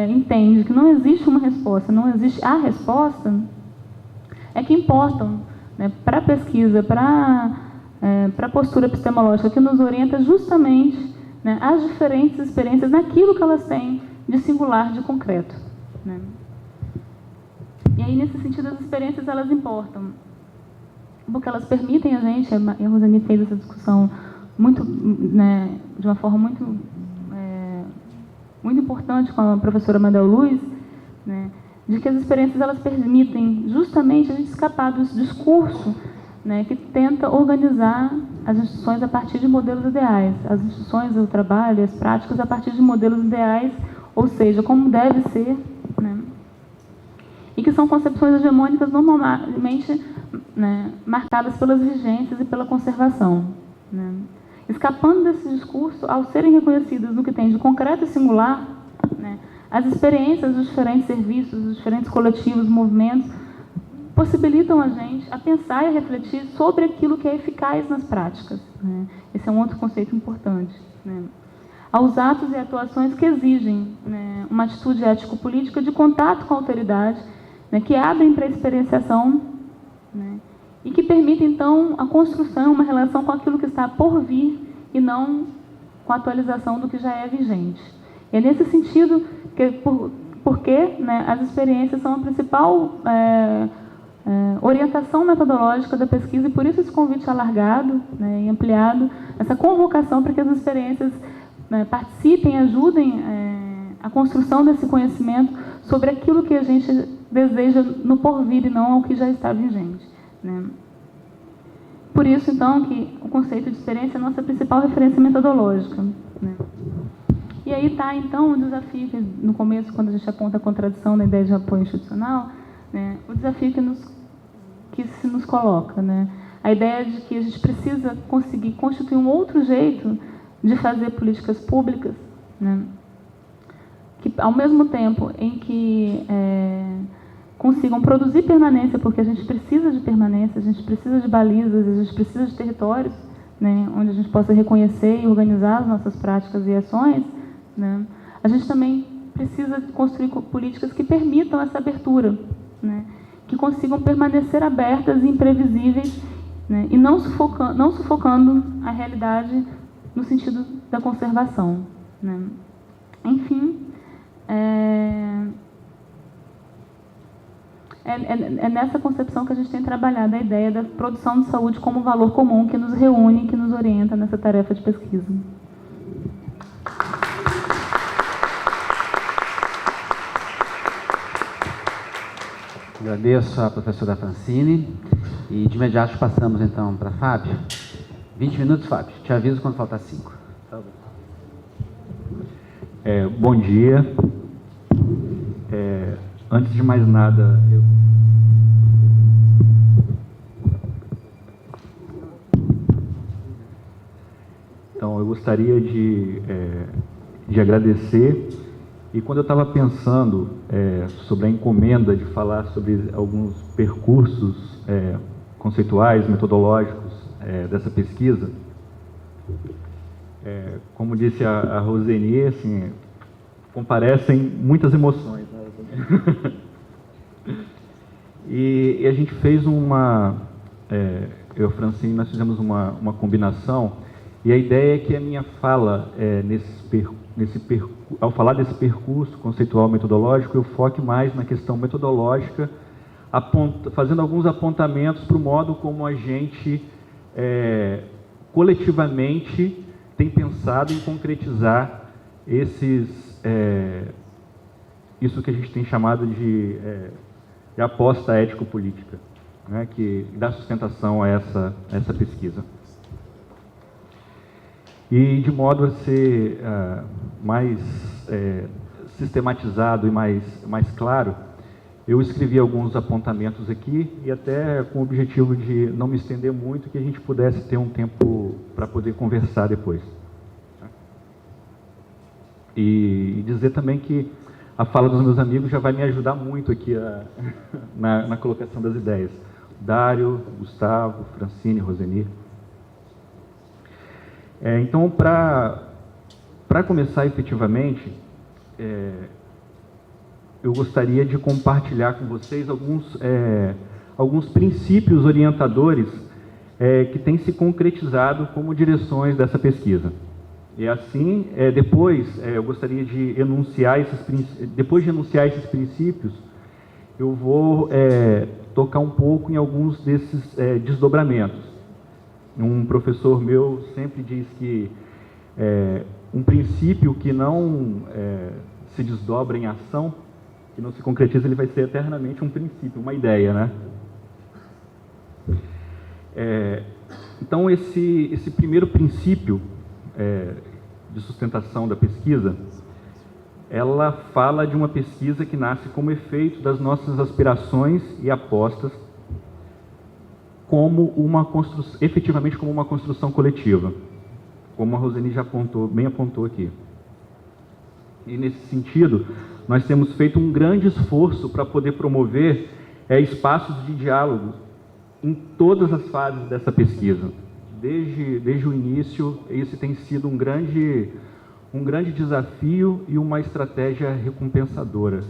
entende que não existe uma resposta, não existe a resposta, é que importam, né, para a pesquisa, para a postura epistemológica que nos orienta justamente, né, as diferentes experiências naquilo que elas têm de singular, de concreto, né. E aí, nesse sentido, as experiências, elas importam, porque elas permitem a gente, e a Roseni fez essa discussão muito, né, de uma forma muito importante com a professora Madel Luiz, né, de que as experiências, elas permitem justamente a gente escapar do discurso, né, que tenta organizar as instituições a partir de modelos ideais, as instituições, o trabalho, as práticas a partir de modelos ideais, ou seja, como deve ser, né, e que são concepções hegemônicas normalmente, né, marcadas pelas vigências e pela conservação, né. Escapando desse discurso, ao serem reconhecidas no que tem de concreto e singular, né, as experiências dos diferentes serviços, dos diferentes coletivos, movimentos, possibilitam a gente a pensar e a refletir sobre aquilo que é eficaz nas práticas, né. Esse é um outro conceito importante, né. Aos atos e atuações que exigem, né, uma atitude ético-política de contato com a autoridade, né, que abrem para a experienciação, né, e que permite, então, a construção, uma relação com aquilo que está por vir e não com a atualização do que já é vigente. E é nesse sentido que, porque, né, as experiências são a principal orientação metodológica da pesquisa, e por isso esse convite alargado, né, e ampliado, essa convocação para que as experiências, né, participem, ajudem a construção desse conhecimento sobre aquilo que a gente deseja no porvir e não ao que já está vigente, né. Por isso, então, que o conceito de experiência é a nossa principal referência metodológica, né. E aí está, então, o desafio que, no começo, quando a gente aponta a contradição da ideia de apoio institucional, né, o desafio que se nos coloca, né, a ideia de que a gente precisa conseguir constituir um outro jeito de fazer políticas públicas, né, que, ao mesmo tempo em que consigam produzir permanência, porque a gente precisa de permanência, a gente precisa de balizas, a gente precisa de territórios, né, onde a gente possa reconhecer e organizar as nossas práticas e ações, né. A gente também precisa construir políticas que permitam essa abertura, né, que consigam permanecer abertas e imprevisíveis, né, e não sufocando a realidade no sentido da conservação, né. Enfim, é nessa concepção que a gente tem trabalhado a ideia da produção de saúde como valor comum que nos reúne, que nos orienta nessa tarefa de pesquisa. Agradeço à professora Francine e de imediato passamos então para Fábio. 20 minutos, Fábio. Te aviso quando faltar 5. Tá bom. Bom dia. Antes de mais nada, eu gostaria de agradecer. E quando eu estava pensando sobre a encomenda de falar sobre alguns percursos conceituais, metodológicos dessa pesquisa, como disse a Roseni, assim, comparecem muitas emoções, né? E a gente fez eu e a Francine, nós fizemos uma combinação, e a ideia é que a minha fala ao falar desse percurso conceitual metodológico, eu foque mais na questão metodológica, fazendo alguns apontamentos para o modo como a gente coletivamente tem pensado em concretizar isso que a gente tem chamado de aposta ético-política, né, que dá sustentação a essa pesquisa. E de modo a ser mais sistematizado e mais claro, eu escrevi alguns apontamentos aqui, e até com o objetivo de não me estender muito, que a gente pudesse ter um tempo para poder conversar depois. E dizer também que a fala dos meus amigos já vai me ajudar muito aqui na colocação das ideias. Dário, Gustavo, Francine, Roseni. Então, para começar efetivamente, eu gostaria de compartilhar com vocês alguns princípios orientadores que têm se concretizado como direções dessa pesquisa. E assim, depois eu gostaria de enunciar depois de enunciar esses princípios, eu vou tocar um pouco em alguns desses desdobramentos. Um professor meu sempre diz que um princípio que não se desdobra em ação, que não se concretiza, ele vai ser eternamente um princípio, uma ideia, né? Então, esse primeiro princípio de sustentação da pesquisa, ela fala de uma pesquisa que nasce como efeito das nossas aspirações e apostas como efetivamente como uma construção coletiva, como a Roseni já bem apontou aqui. E nesse sentido, nós temos feito um grande esforço para poder promover espaços de diálogo em todas as fases dessa pesquisa. Desde o início, esse tem sido um grande desafio e uma estratégia recompensadora.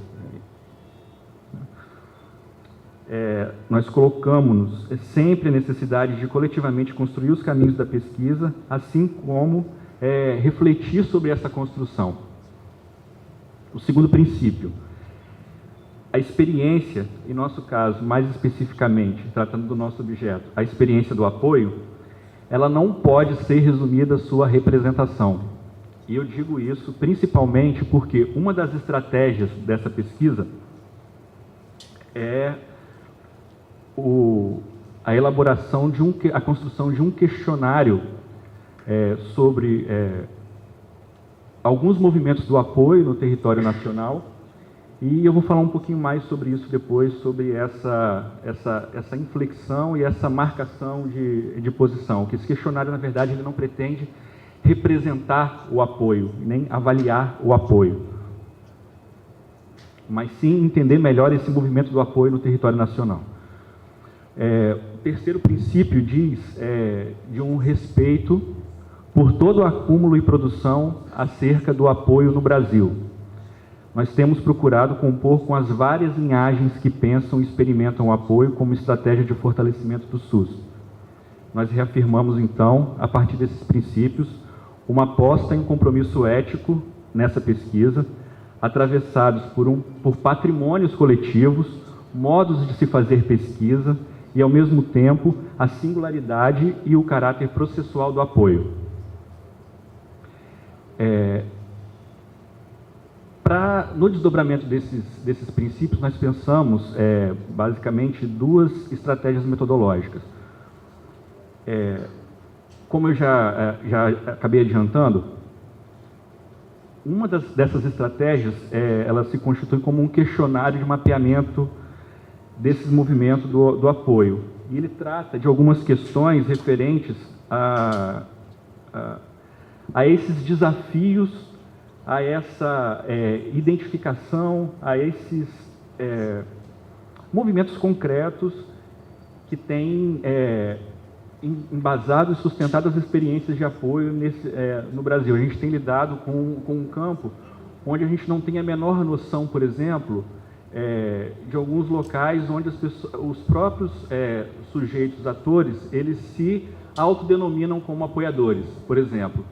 Nós colocamos sempre a necessidade de coletivamente construir os caminhos da pesquisa, assim como refletir sobre essa construção. O segundo princípio, a experiência, em nosso caso, mais especificamente, tratando do nosso objeto, a experiência do apoio, ela não pode ser resumida à sua representação. E eu digo isso principalmente porque uma das estratégias dessa pesquisa é a elaboração a construção de um questionário sobre alguns movimentos do apoio no território nacional, e eu vou falar um pouquinho mais sobre isso depois, sobre essa inflexão e essa marcação de posição, que esse questionário, na verdade, ele não pretende representar o apoio, nem avaliar o apoio, mas sim entender melhor esse movimento do apoio no território nacional. O terceiro princípio diz de um respeito por todo o acúmulo e produção acerca do apoio no Brasil. Nós temos procurado compor com as várias linhagens que pensam e experimentam o apoio como estratégia de fortalecimento do SUS. Nós reafirmamos, então, a partir desses princípios, uma aposta em compromisso ético nessa pesquisa, atravessados por patrimônios coletivos, modos de se fazer pesquisa e, ao mesmo tempo, a singularidade e o caráter processual do apoio. No desdobramento desses princípios, nós pensamos, basicamente, duas estratégias metodológicas. Como eu já acabei adiantando, uma dessas estratégias, ela se constitui como um questionário de mapeamento desses movimentos do apoio. E ele trata de algumas questões referentes a esses desafios, a essa identificação, a esses movimentos concretos que têm embasado e sustentado as experiências de apoio no Brasil. A gente tem lidado com um campo onde a gente não tem a menor noção, por exemplo, de alguns locais onde os próprios sujeitos, atores, eles se autodenominam como apoiadores, por exemplo.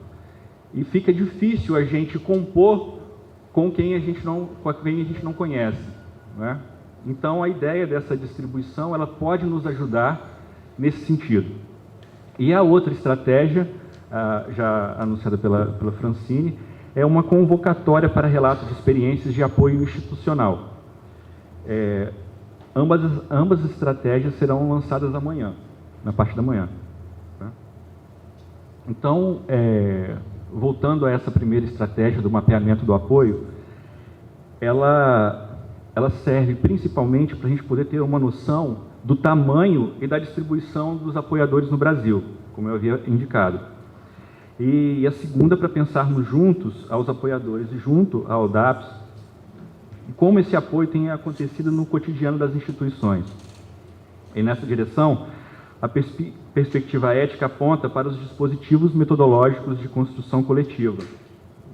E fica difícil a gente compor com quem a gente não conhece, né? Então, a ideia dessa distribuição, ela pode nos ajudar nesse sentido. E a outra estratégia, já anunciada pela Francine, é uma convocatória para relatos de experiências de apoio institucional. Ambas as estratégias serão lançadas amanhã, na parte da manhã. Tá? Então, voltando a essa primeira estratégia do mapeamento do apoio, ela serve principalmente para a gente poder ter uma noção do tamanho e da distribuição dos apoiadores no Brasil, como eu havia indicado. E a segunda, para pensarmos juntos aos apoiadores e junto ao DAPS, como esse apoio tem acontecido no cotidiano das instituições. E nessa direção, a perspectiva ética aponta para os dispositivos metodológicos de construção coletiva,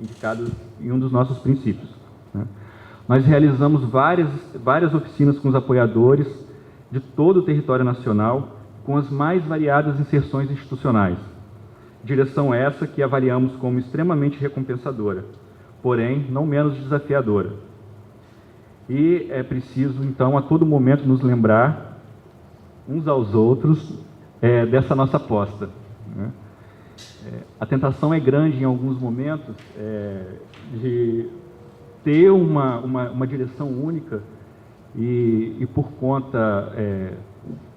indicados em um dos nossos princípios, né? nós realizamos várias oficinas com os apoiadores de todo o território nacional, com as mais variadas inserções institucionais. Direção essa que avaliamos como extremamente recompensadora, porém não menos desafiadora. E é preciso, então, a todo momento nos lembrar, uns aos outros, dessa nossa aposta, né? A tentação é grande em alguns momentos de ter uma direção única e por conta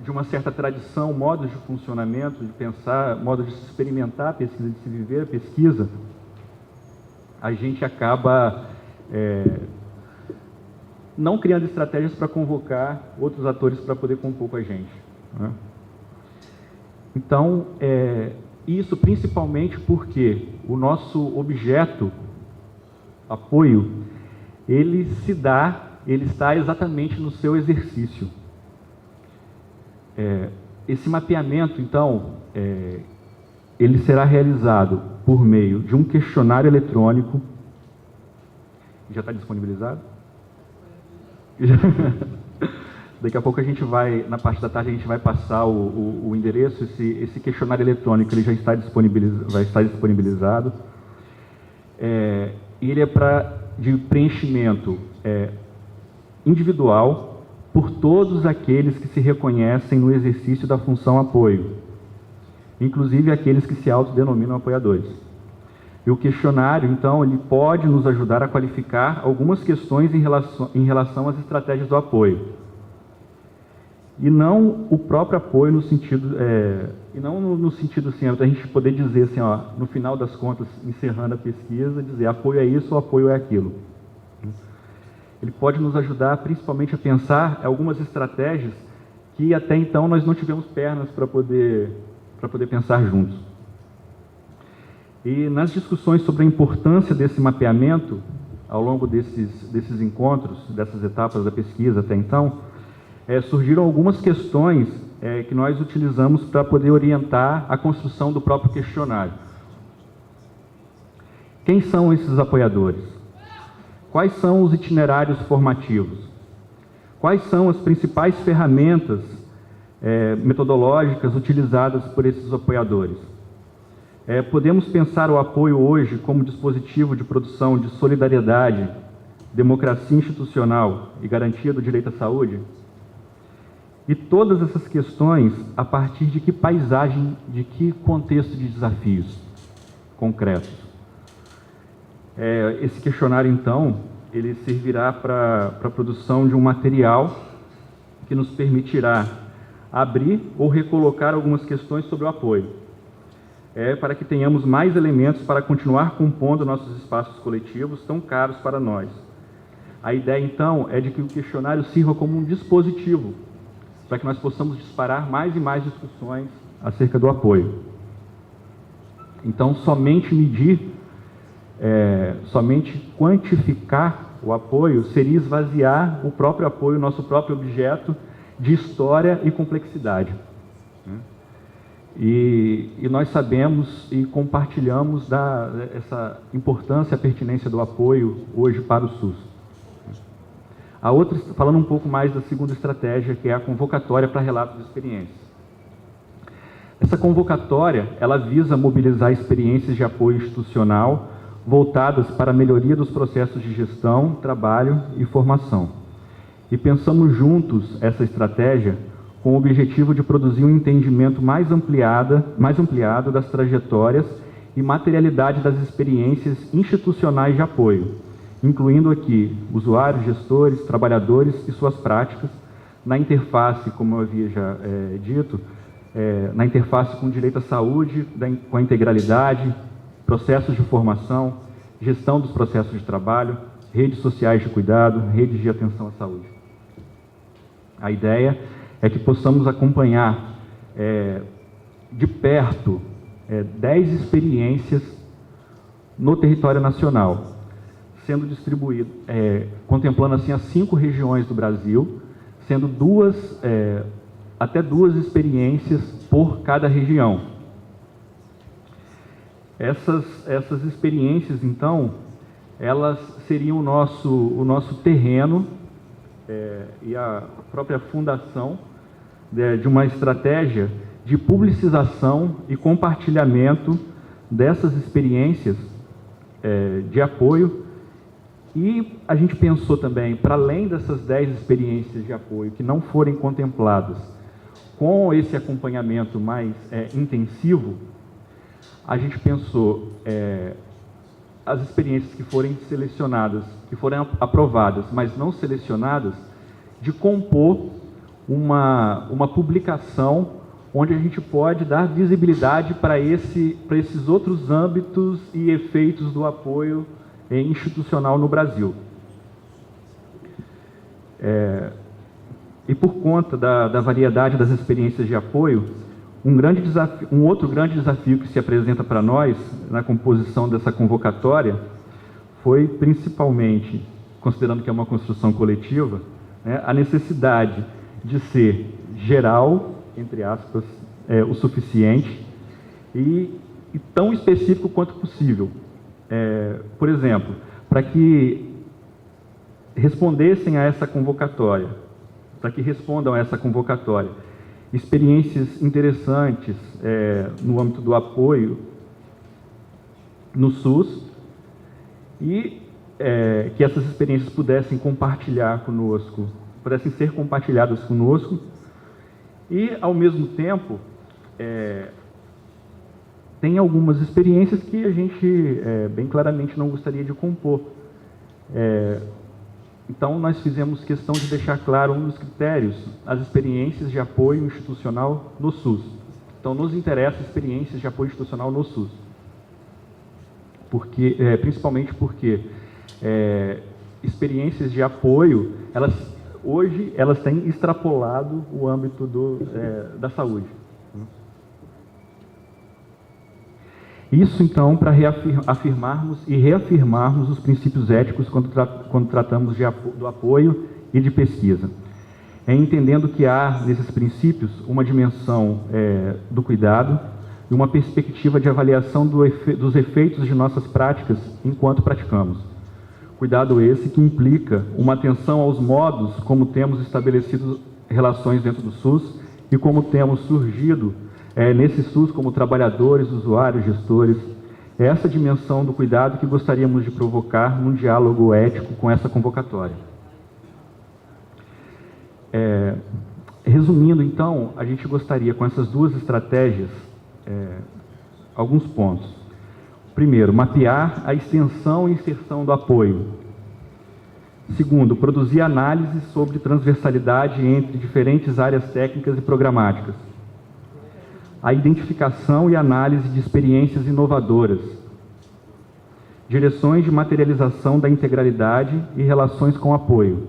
de uma certa tradição, modos de funcionamento, de pensar, modos de se experimentar a pesquisa, de se viver a pesquisa, a gente acaba não criando estratégias para convocar outros atores para poder compor com a gente, né? Então, isso principalmente porque o nosso objeto, apoio, ele está exatamente no seu exercício. Esse mapeamento, então, ele será realizado por meio de um questionário eletrônico. Já está disponibilizado? Daqui a pouco a gente vai, na parte da tarde, a gente vai passar o endereço. Esse questionário eletrônico ele já está vai estar disponibilizado. Ele é de preenchimento individual por todos aqueles que se reconhecem no exercício da função apoio, inclusive aqueles que se autodenominam apoiadores. E o questionário, então, ele pode nos ajudar a qualificar algumas questões em relação às estratégias do apoio. E não o próprio apoio no sentido, e não no sentido assim, a gente poder dizer assim, ó, no final das contas, encerrando a pesquisa, dizer apoio é isso ou apoio é aquilo. Ele pode nos ajudar principalmente a pensar algumas estratégias que até então nós não tivemos pernas para poder pensar juntos. E nas discussões sobre a importância desse mapeamento, ao longo desses encontros, dessas etapas da pesquisa até então, surgiram algumas questões que nós utilizamos para poder orientar a construção do próprio questionário. Quem são esses apoiadores? Quais são os itinerários formativos? Quais são as principais ferramentas metodológicas utilizadas por esses apoiadores? Podemos pensar o apoio hoje como dispositivo de produção de solidariedade, democracia institucional e garantia do direito à saúde? E todas essas questões a partir de que paisagem, de que contexto de desafios concretos? Esse questionário, então, ele servirá para a produção de um material que nos permitirá abrir ou recolocar algumas questões sobre o apoio, para que tenhamos mais elementos para continuar compondo nossos espaços coletivos tão caros para nós. A ideia, então, é de que o questionário sirva como um dispositivo para que nós possamos disparar mais e mais discussões acerca do apoio. Então, somente medir, somente quantificar o apoio seria esvaziar o próprio apoio, nosso próprio objeto de história e complexidade. E nós sabemos e compartilhamos essa importância e a pertinência do apoio hoje para o SUS. A outra, falando um pouco mais da segunda estratégia, que é a convocatória para relatos de experiências. Essa convocatória, ela visa mobilizar experiências de apoio institucional voltadas para a melhoria dos processos de gestão, trabalho e formação. E pensamos juntos essa estratégia com o objetivo de produzir um entendimento mais ampliado das trajetórias e materialidade das experiências institucionais de apoio, incluindo aqui usuários, gestores, trabalhadores e suas práticas, na interface, como eu havia já dito, na interface com o direito à saúde, com a integralidade, processos de formação, gestão dos processos de trabalho, redes sociais de cuidado, redes de atenção à saúde. A ideia é que possamos acompanhar de perto 10 experiências no território nacional, sendo distribuído, contemplando assim as 5 regiões do Brasil, sendo até duas experiências por cada região. Essas experiências, então, elas seriam o nosso terreno e a própria fundação de uma estratégia de publicização e compartilhamento dessas experiências de apoio. E a gente pensou também, para além dessas 10 experiências de apoio que não forem contempladas com esse acompanhamento mais intensivo, a gente pensou as experiências que forem selecionadas, que forem aprovadas, mas não selecionadas, de compor uma publicação onde a gente pode dar visibilidade para esses outros âmbitos e efeitos do apoio institucional no Brasil. E por conta da variedade das experiências de apoio, um outro grande desafio que se apresenta para nós na composição dessa convocatória foi principalmente, considerando que é uma construção coletiva, a necessidade de ser geral, entre aspas, o suficiente e tão específico quanto possível. Por exemplo, para que respondessem a essa convocatória, para que respondam a essa convocatória, experiências interessantes no âmbito do apoio no SUS e que essas experiências pudessem compartilhar conosco, pudessem ser compartilhadas conosco e, ao mesmo tempo, tem algumas experiências que a gente bem claramente não gostaria de compor. Então, nós fizemos questão de deixar claro um dos critérios, as experiências de apoio institucional no SUS. Então, nos interessa experiências de apoio institucional no SUS. Principalmente porque experiências de apoio, hoje, elas têm extrapolado o âmbito da saúde. Isso, então, para afirmarmos e reafirmarmos os princípios éticos quando tratamos do apoio e de pesquisa. Entendendo que há, nesses princípios, uma dimensão do cuidado e uma perspectiva de avaliação dos efeitos de nossas práticas enquanto praticamos. Cuidado esse que implica uma atenção aos modos como temos estabelecido relações dentro do SUS e como temos surgido nesse SUS como trabalhadores, usuários, gestores. É essa dimensão do cuidado que gostaríamos de provocar num diálogo ético com essa convocatória. Resumindo, então, a gente gostaria, com essas duas estratégias, alguns pontos. Primeiro, mapear a extensão e inserção do apoio. Segundo, produzir análise sobre transversalidade entre diferentes áreas técnicas e programáticas. A identificação e análise de experiências inovadoras, direções de materialização da integralidade e relações com apoio,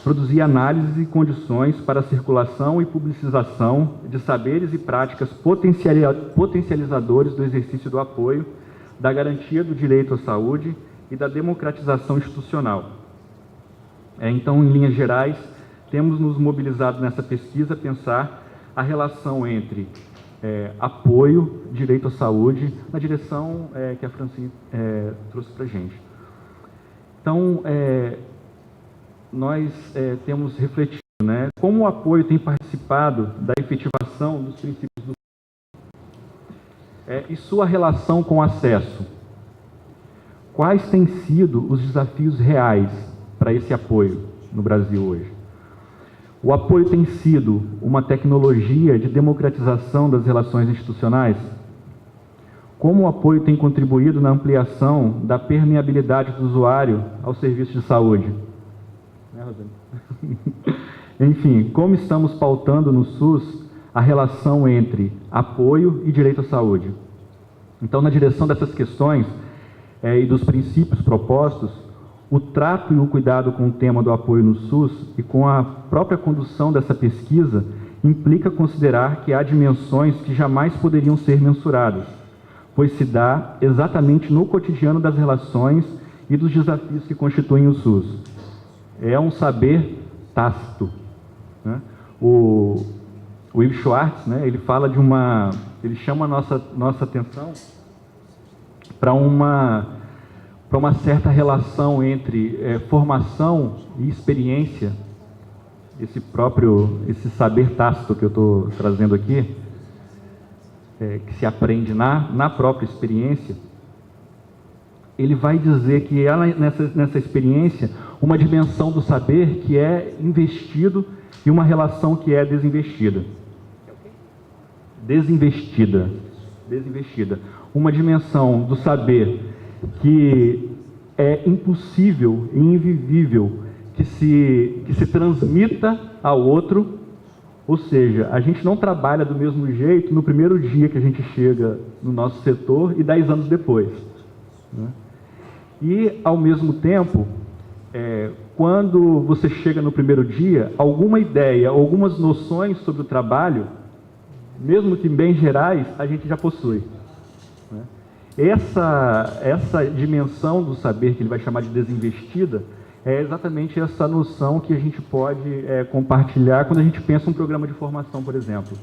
produzir análise e condições para a circulação e publicização de saberes e práticas potencializadores do exercício do apoio, da garantia do direito à saúde e da democratização institucional. Então, em linhas gerais, temos nos mobilizado nessa pesquisa a pensar a relação entre apoio, direito à saúde, na direção que a Francine trouxe para a gente. Então, nós temos refletido como o apoio tem participado da efetivação dos princípios do e sua relação com o acesso. Quais têm sido os desafios reais para esse apoio no Brasil hoje? O apoio tem sido uma tecnologia de democratização das relações institucionais? Como o apoio tem contribuído na ampliação da permeabilidade do usuário ao serviço de saúde? Enfim, como estamos pautando no SUS a relação entre apoio e direito à saúde? Então, na direção dessas questões e dos princípios propostos, o trato e o cuidado com o tema do apoio no SUS e com a própria condução dessa pesquisa implica considerar que há dimensões que jamais poderiam ser mensuradas, pois se dá exatamente no cotidiano das relações e dos desafios que constituem o SUS. É um saber tácito. O Yves Schwartz, ele fala de ele chama a nossa atenção para para uma certa relação entre formação e experiência, esse saber tácito que eu estou trazendo aqui, que se aprende na própria experiência, ele vai dizer que há nessa experiência uma dimensão do saber que é investido e uma relação que é desinvestida. Desinvestida. Uma dimensão do saber que é impossível e invivível que se transmita ao outro, ou seja, a gente não trabalha do mesmo jeito no primeiro dia que a gente chega no nosso setor e 10 anos depois, né? E, ao mesmo tempo, quando você chega no primeiro dia, alguma ideia, algumas noções sobre o trabalho, mesmo que bem gerais, a gente já possui, né? Essa dimensão do saber, que ele vai chamar de desinvestida, é exatamente essa noção que a gente pode compartilhar quando a gente pensa um programa de formação, por exemplo.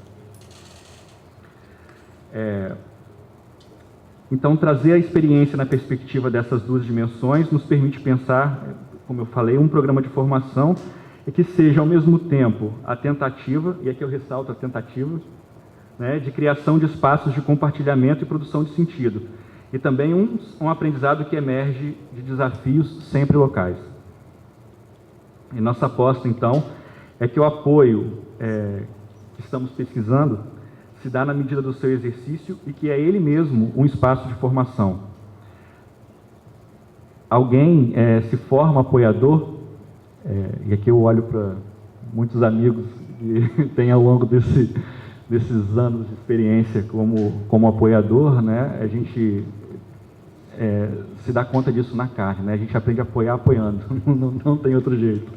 Então, trazer a experiência na perspectiva dessas duas dimensões nos permite pensar, como eu falei, um programa de formação que seja, ao mesmo tempo, a tentativa, e aqui eu ressalto a tentativa, né, de criação de espaços de compartilhamento e produção de sentido, e também um aprendizado que emerge de desafios sempre locais. E nossa aposta, então, é que o apoio que estamos pesquisando se dá na medida do seu exercício e que é ele mesmo um espaço de formação. Alguém se forma apoiador, e aqui eu olho para muitos amigos que têm ao longo desses anos de experiência como apoiador, né? A gente se dá conta disso na carne, né? A gente aprende a apoiar apoiando, não tem outro jeito.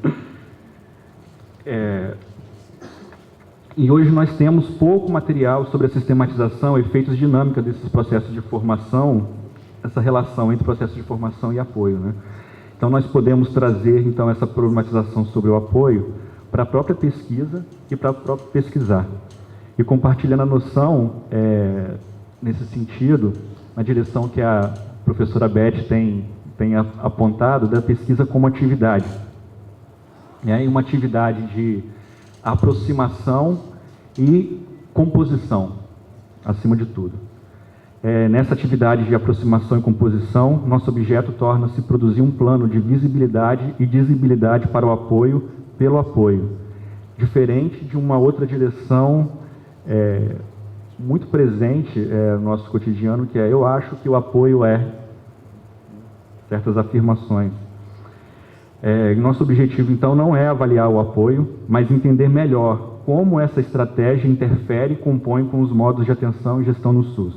E hoje nós temos pouco material sobre a sistematização, efeitos dinâmicos desses processos de formação, essa relação entre processo de formação e apoio, né? Então nós podemos trazer então essa problematização sobre o apoio para a própria pesquisa e para o próprio pesquisar. E compartilhando a noção, nesse sentido, na direção que a professora Beth tem apontado, da pesquisa como atividade. E uma atividade de aproximação e composição, acima de tudo. Nessa atividade de aproximação e composição, nosso objeto torna-se produzir um plano de visibilidade e visibilidade para o apoio pelo apoio, diferente de uma outra direção muito presente no nosso cotidiano, que eu acho que o apoio certas afirmações. Nosso objetivo, então, não é avaliar o apoio, mas entender melhor como essa estratégia interfere e compõe com os modos de atenção e gestão no SUS.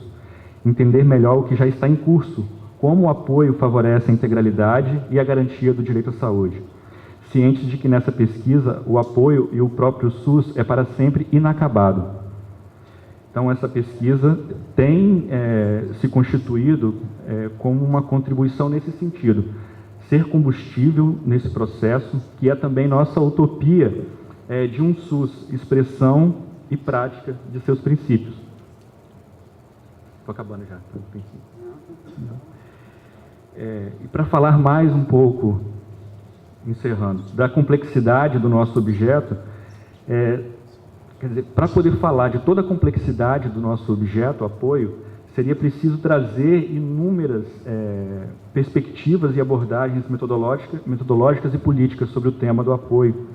Entender melhor o que já está em curso, como o apoio favorece a integralidade e a garantia do direito à saúde. Cientes de que nessa pesquisa o apoio e o próprio SUS é para sempre inacabado. Então, essa pesquisa tem se constituído como uma contribuição nesse sentido. Ser combustível nesse processo, que é também nossa utopia de um SUS, expressão e prática de seus princípios. Estou acabando já. E para falar mais um pouco, encerrando, da complexidade do nosso objeto, quer dizer, para poder falar de toda a complexidade do nosso objeto, apoio, seria preciso trazer inúmeras perspectivas e abordagens metodológicas e políticas sobre o tema do apoio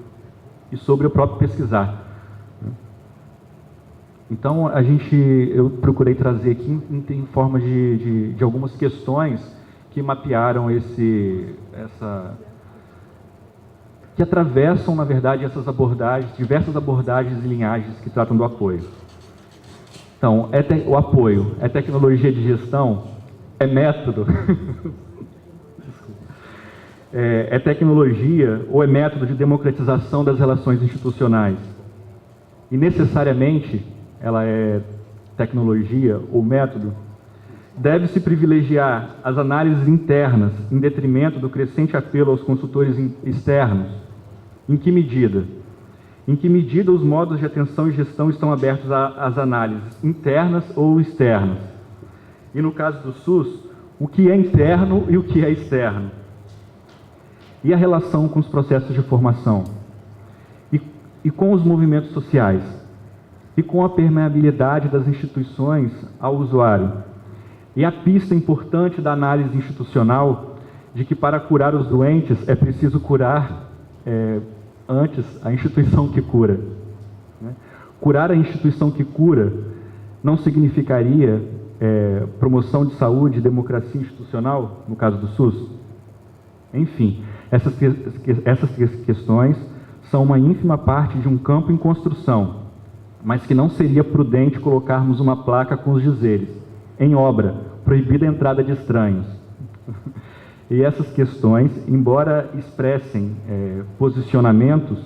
e sobre o próprio pesquisar. Então, eu procurei trazer aqui em forma de algumas questões que mapearam que atravessam, na verdade, essas abordagens, diversas abordagens e linhagens que tratam do apoio. Então, o apoio é tecnologia de gestão? É método? É tecnologia ou é método de democratização das relações institucionais? E necessariamente ela é tecnologia ou método? Deve-se privilegiar as análises internas em detrimento do crescente apelo aos consultores externos? Em que medida? Em que medida os modos de atenção e gestão estão abertos às análises internas ou externas? E no caso do SUS, o que é interno e o que é externo. E a relação com os processos de formação, e com os movimentos sociais, e com a permeabilidade das instituições ao usuário. E a pista importante da análise institucional de que para curar os doentes é preciso curar antes a instituição que cura. Né? Curar a instituição que cura não significaria promoção de saúde e democracia institucional, no caso do SUS? Enfim, essas questões são uma ínfima parte de um campo em construção, mas que não seria prudente colocarmos uma placa com os dizeres: em obra, proibida a entrada de estranhos. E essas questões, embora expressem posicionamentos,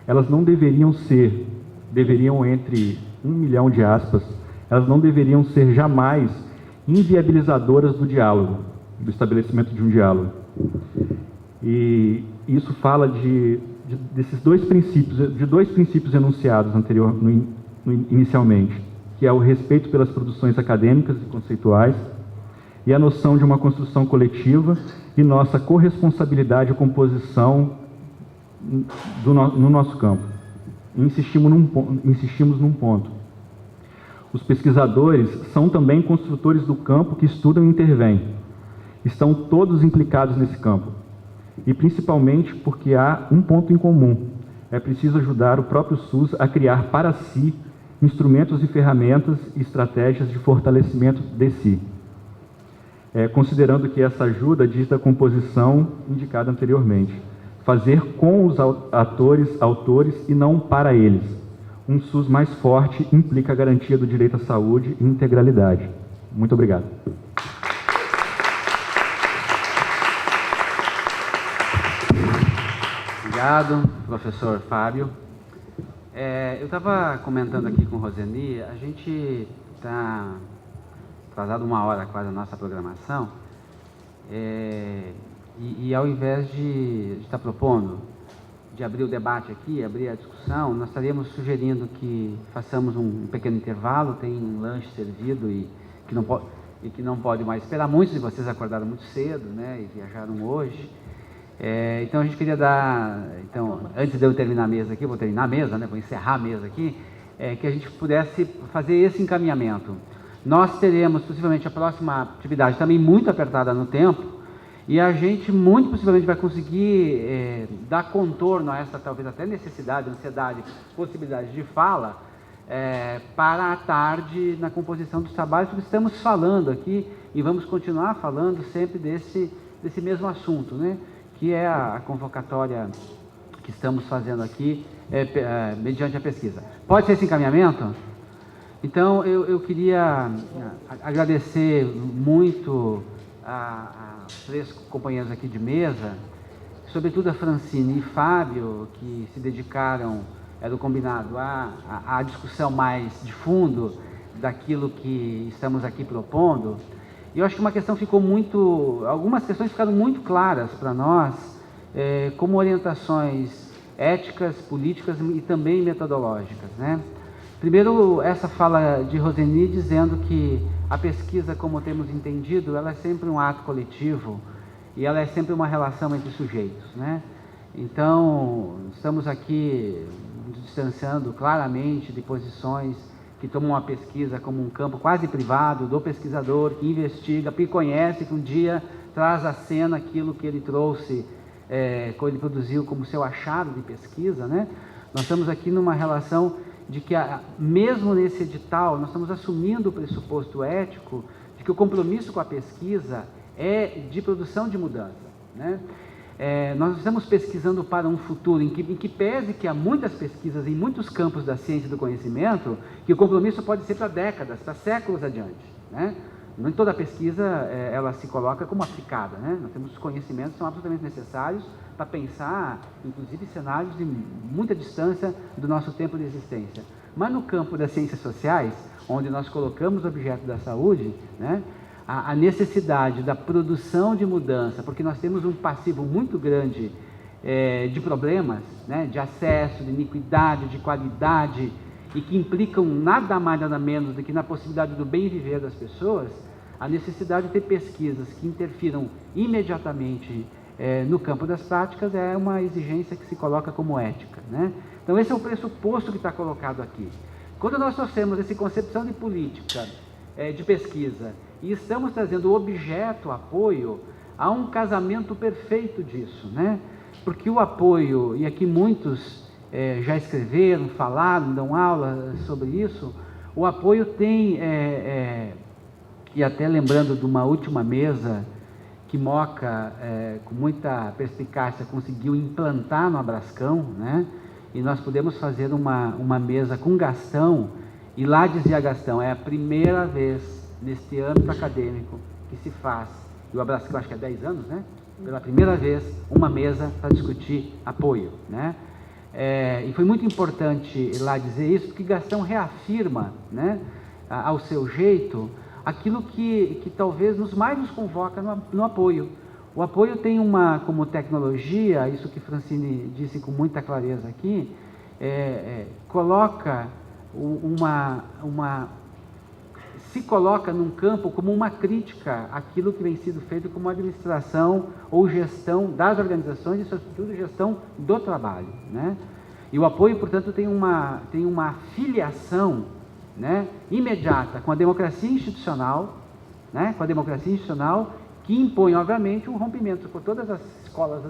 elas não deveriam entre 1 milhão de aspas, elas não deveriam ser jamais inviabilizadoras do diálogo, do estabelecimento de um diálogo. E isso fala desses dois princípios enunciados inicialmente, que é o respeito pelas produções acadêmicas e conceituais e a noção de uma construção coletiva e nossa corresponsabilidade à composição no nosso campo. Insistimos num ponto. Os pesquisadores são também construtores do campo que estudam e intervêm. Estão todos implicados nesse campo. E principalmente porque há um ponto em comum. É preciso ajudar o próprio SUS a criar para si instrumentos e ferramentas e estratégias de fortalecimento de si. Considerando que essa ajuda diz da composição indicada anteriormente. Fazer com os autores e não para eles. Um SUS mais forte implica a garantia do direito à saúde e integralidade. Muito obrigado. Obrigado, professor Fábio. Eu estava comentando aqui com o Roseni, a gente está atrasado 1 hora quase a nossa programação, e ao invés de estar propondo de abrir o debate aqui, abrir a discussão, nós estaríamos sugerindo que façamos um pequeno intervalo, tem um lanche servido e que não pode mais esperar. Muitos de vocês acordaram muito cedo, né, e viajaram hoje. Então a gente queria antes de eu terminar a mesa aqui, vou terminar a mesa, né, vou encerrar a mesa aqui, que a gente pudesse fazer esse encaminhamento. Nós teremos possivelmente a próxima atividade também muito apertada no tempo, e a gente muito possivelmente vai conseguir dar contorno a essa talvez até necessidade, ansiedade, possibilidade de fala para a tarde na composição dos trabalhos, porque estamos falando aqui e vamos continuar falando sempre desse mesmo assunto, né? Que é a convocatória que estamos fazendo aqui mediante a pesquisa. Pode ser esse encaminhamento? Então, eu queria agradecer muito a 3 companheiros aqui de mesa, sobretudo a Francine e Fábio, que se dedicaram, era o combinado, à discussão mais de fundo daquilo que estamos aqui propondo. E eu acho que algumas questões ficaram muito claras para nós, como orientações éticas, políticas e também metodológicas, né? Primeiro, essa fala de Roseni dizendo que a pesquisa, como temos entendido, ela é sempre um ato coletivo e ela é sempre uma relação entre sujeitos, né? Então, estamos aqui nos distanciando claramente de posições que tomam a pesquisa como um campo quase privado do pesquisador que investiga, que conhece, que um dia traz à cena aquilo que ele trouxe, quando ele produziu como seu achado de pesquisa, né? Nós estamos aqui numa relação de que, mesmo nesse edital, nós estamos assumindo o pressuposto ético de que o compromisso com a pesquisa é de produção de mudança, né? Nós estamos pesquisando para um futuro em que pese que há muitas pesquisas em muitos campos da ciência e do conhecimento, que o compromisso pode ser para décadas, para séculos adiante, né? Nem toda pesquisa ela se coloca como aplicada, né? Nós temos conhecimentos que são absolutamente necessários para pensar, inclusive, cenários de muita distância do nosso tempo de existência. Mas no campo das ciências sociais, onde nós colocamos o objeto da saúde, né, a necessidade da produção de mudança, porque nós temos um passivo muito grande de problemas, né, de acesso, de iniquidade, de qualidade, e que implicam nada mais, nada menos do que na possibilidade do bem viver das pessoas, a necessidade de ter pesquisas que interfiram imediatamente no campo das práticas é uma exigência que se coloca como ética, né? Então esse é o pressuposto que está colocado aqui. Quando nós trouxemos essa concepção de política de pesquisa e estamos trazendo o objeto apoio, há um casamento perfeito disso, né? Porque o apoio, e aqui muitos já escreveram, falaram, dão aula sobre isso, o apoio tem, e até lembrando de uma última mesa que Moca, com muita perspicácia, conseguiu implantar no Abrascão, né? E nós pudemos fazer uma mesa com Gastão, e lá dizia Gastão, é a primeira vez neste âmbito acadêmico que se faz, e o Abrascão acho que há 10 anos, né? Pela primeira vez, uma mesa para discutir apoio, né? E foi muito importante lá dizer isso, porque Gastão reafirma, né, ao seu jeito, aquilo que talvez mais nos convoca no apoio. O apoio tem como tecnologia, isso que Francine disse com muita clareza aqui, se coloca num campo como uma crítica àquilo que vem sido feito como administração ou gestão das organizações e, sobretudo, gestão do trabalho, né? E o apoio, portanto, tem uma filiação, né, imediata com a democracia institucional, né, que impõe, obviamente, um rompimento com todas as escolas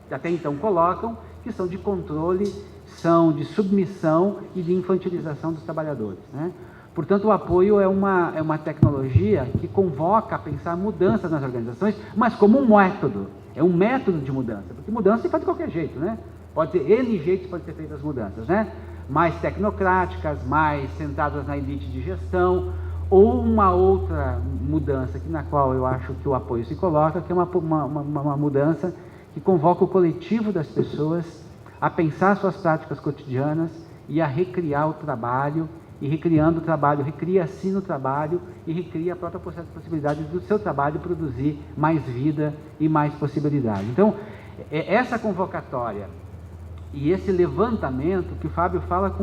até então colocam, que são de controle, são de submissão e de infantilização dos trabalhadores, né? Portanto, o apoio é uma tecnologia que convoca a pensar mudanças nas organizações, mas como um método, é um método de mudança, porque mudança se faz de qualquer jeito, né? Pode ter N jeitos para ser feitas as mudanças, né? Mais tecnocráticas, mais centradas na elite de gestão, ou uma outra mudança na qual eu acho que o apoio se coloca, que é uma mudança que convoca o coletivo das pessoas a pensar suas práticas cotidianas e a recriar o trabalho, e recriando o trabalho, recria-se no trabalho e recria a própria possibilidade do seu trabalho produzir mais vida e mais possibilidade. Então, essa convocatória e esse levantamento que o Fábio fala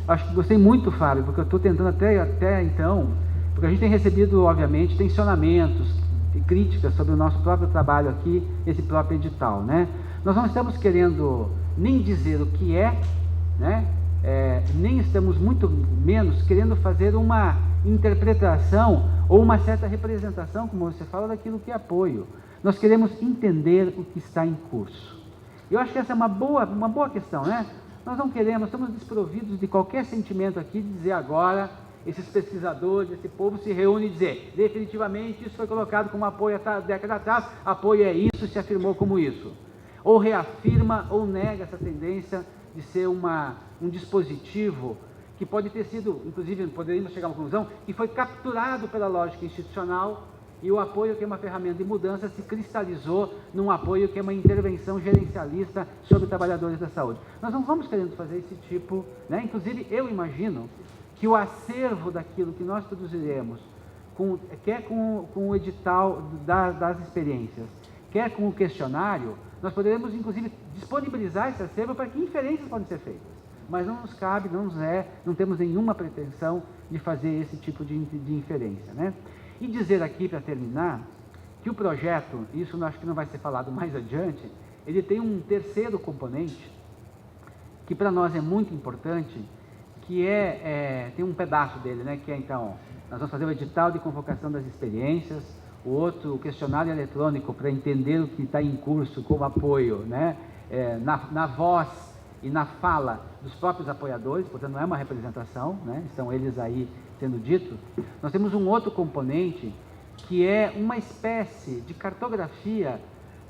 acho que gostei muito, Fábio, porque eu estou tentando até então, porque a gente tem recebido, obviamente, tensionamentos e críticas sobre o nosso próprio trabalho aqui, esse próprio edital, né? Nós não estamos querendo nem dizer o que né? Nem estamos muito menos querendo fazer uma interpretação ou uma certa representação, como você fala, daquilo que é apoio. Nós queremos entender o que está em curso. Eu acho que essa é uma boa questão, né? Nós não queremos, estamos desprovidos de qualquer sentimento aqui de dizer agora, esses pesquisadores, esse povo se reúne e dizer, definitivamente isso foi colocado como apoio há década atrás, apoio é isso, se afirmou como isso. Ou reafirma ou nega essa tendência de ser um dispositivo que pode ter sido, inclusive poderíamos chegar a uma conclusão, que foi capturado pela lógica institucional e o apoio, que é uma ferramenta de mudança, se cristalizou num apoio que é uma intervenção gerencialista sobre trabalhadores da saúde. Nós não vamos querendo fazer esse tipo, né? Inclusive eu imagino que o acervo daquilo que nós produziremos, quer com o edital das experiências, quer com o questionário, nós poderemos, inclusive, disponibilizar esse acervo para que inferências podem ser feitas. Mas não nos cabe, não temos nenhuma pretensão de fazer esse tipo de inferência, né? E dizer aqui, para terminar, que o projeto, isso eu acho que não vai ser falado mais adiante, ele tem um terceiro componente, que para nós é muito importante, que tem um pedaço dele, né? Que é, então, nós vamos fazer o edital de convocação das experiências, o outro, o questionário eletrônico para entender o que está em curso como apoio, né? Na voz e na fala dos próprios apoiadores, portanto não é uma representação, né? Estão eles aí sendo ditos. Nós temos um outro componente que é uma espécie de cartografia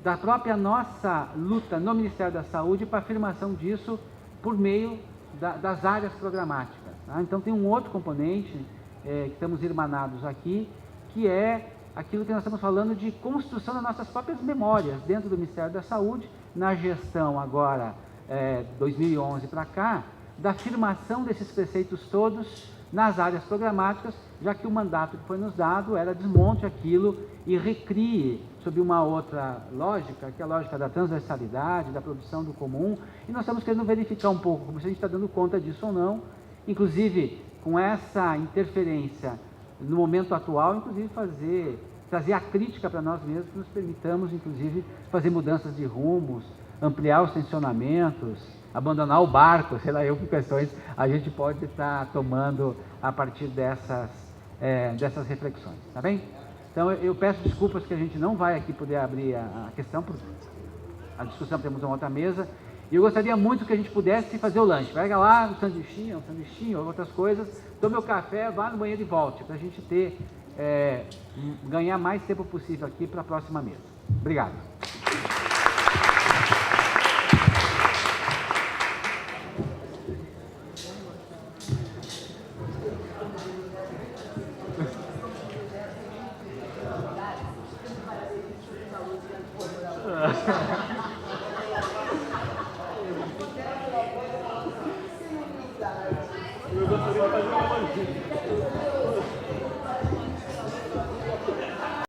da própria nossa luta no Ministério da Saúde para a afirmação disso por meio das áreas programáticas, tá? Então tem um outro componente que estamos irmanados aqui, que é aquilo que nós estamos falando de construção das nossas próprias memórias dentro do Ministério da Saúde, na gestão agora, 2011 para cá, da afirmação desses preceitos todos nas áreas programáticas, já que o mandato que foi nos dado era desmonte aquilo e recrie sob uma outra lógica, que é a lógica da transversalidade, da produção do comum, e nós estamos querendo verificar um pouco se a gente está dando conta disso ou não, inclusive com essa interferência no momento atual, inclusive trazer a crítica para nós mesmos, que nos permitamos, inclusive, fazer mudanças de rumos, ampliar os tensionamentos, abandonar o barco, sei lá eu que questões a gente pode estar tomando a partir dessas reflexões, tá bem? Então eu peço desculpas que a gente não vai aqui poder abrir a questão, porque a discussão temos uma outra mesa, e eu gostaria muito que a gente pudesse fazer o lanche. Pega lá um sanduichinho ou outras coisas, tome o café, vá no banheiro e volte, para a gente ganhar mais tempo possível aqui para a próxima mesa. Obrigado.